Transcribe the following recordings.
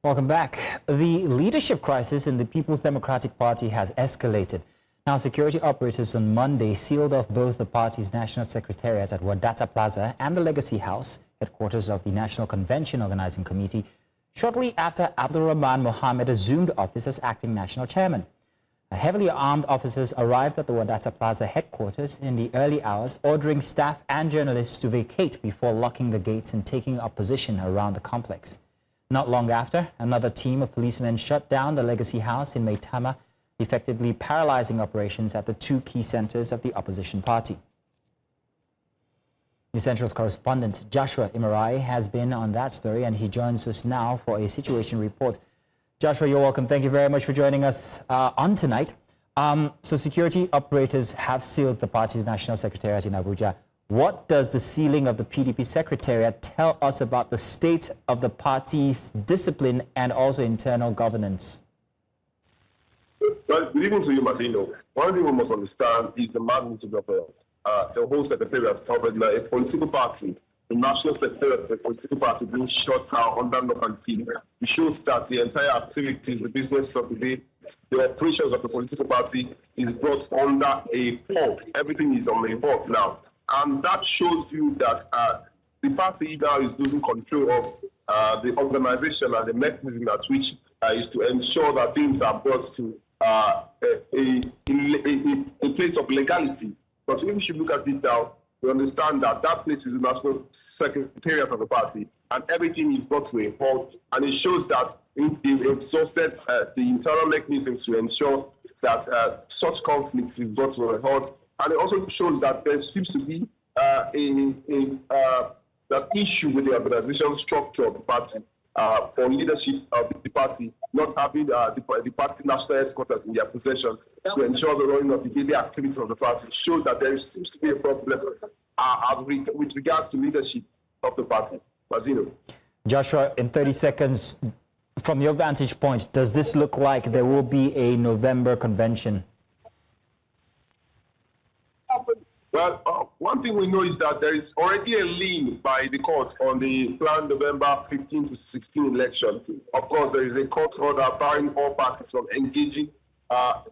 Welcome back. The leadership crisis in the People's Democratic Party has escalated. Now, security operatives on Monday sealed off both the party's National Secretariat at Wadata Plaza and the Legacy House, headquarters of the National Convention Organizing Committee, shortly after Abdulrahman Mohammed assumed office as acting national chairman. Heavily armed officers arrived at the Wadata Plaza headquarters in the early hours, ordering staff and journalists to vacate before locking the gates and taking up position around the complex. Not long after, another team of policemen shut down the Legacy House in Maitama, effectively paralyzing operations at the two key centers of the opposition party. News Central's correspondent Joshua Imarayi has been on that story, and he joins us now for a situation report. Joshua, you're welcome. Thank you very much for joining us on tonight. So security operatives have sealed the party's National Secretariat in Abuja. What does the sealing of the PDP Secretariat tell us about the state of the party's discipline and also internal governance? Well, good evening to you, Martino. One thing we must understand is the magnitude of the whole Secretariat covered like a political party. The National Secretariat of a political party being shut down under lock and key. It shows that the entire activities, the business of the day, the operations of the political party is brought under a halt. Everything is on a halt now. And that shows you that the party now is losing control of the organization and the mechanism at which is to ensure that things are brought to a place of legality. But if we should look at it now, we understand that that place is the National Secretariat of the party, and everything is brought to a halt. And it shows that it exhausted the internal mechanisms to ensure that such conflicts is brought to a halt. And it also shows that there seems to be that issue with the organization structure of the party for leadership of the party, not having the party national headquarters in their possession to ensure the running of the daily activities of the party. Shows that there seems to be a problem with regards to leadership of the party. Mazino. Joshua, in 30 seconds, from your vantage point, does this look like there will be a November convention? Well, one thing we know is that there is already a lien by the court on the planned November 15 to 16 election. Of course, there is a court order barring all parties from engaging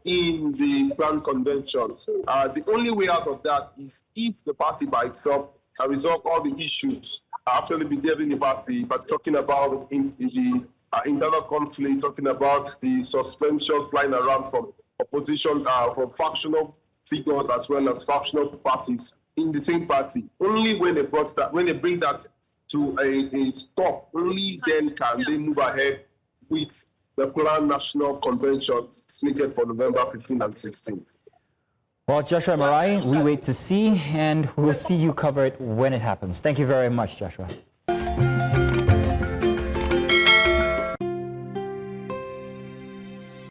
in the planned convention. The only way out of that is if the party by itself can resolve all the issues, actually be there in the party, but talking about the internal conflict, talking about the suspension flying around from opposition, from factional figures as well as factional parties in the same party. Only when they bring that to a stop, only then can they move ahead with the planned national convention slated for November 15 and 16. Well, Joshua Imarayi, we wait to see, and we'll see you cover it when it happens. Thank you very much, Joshua.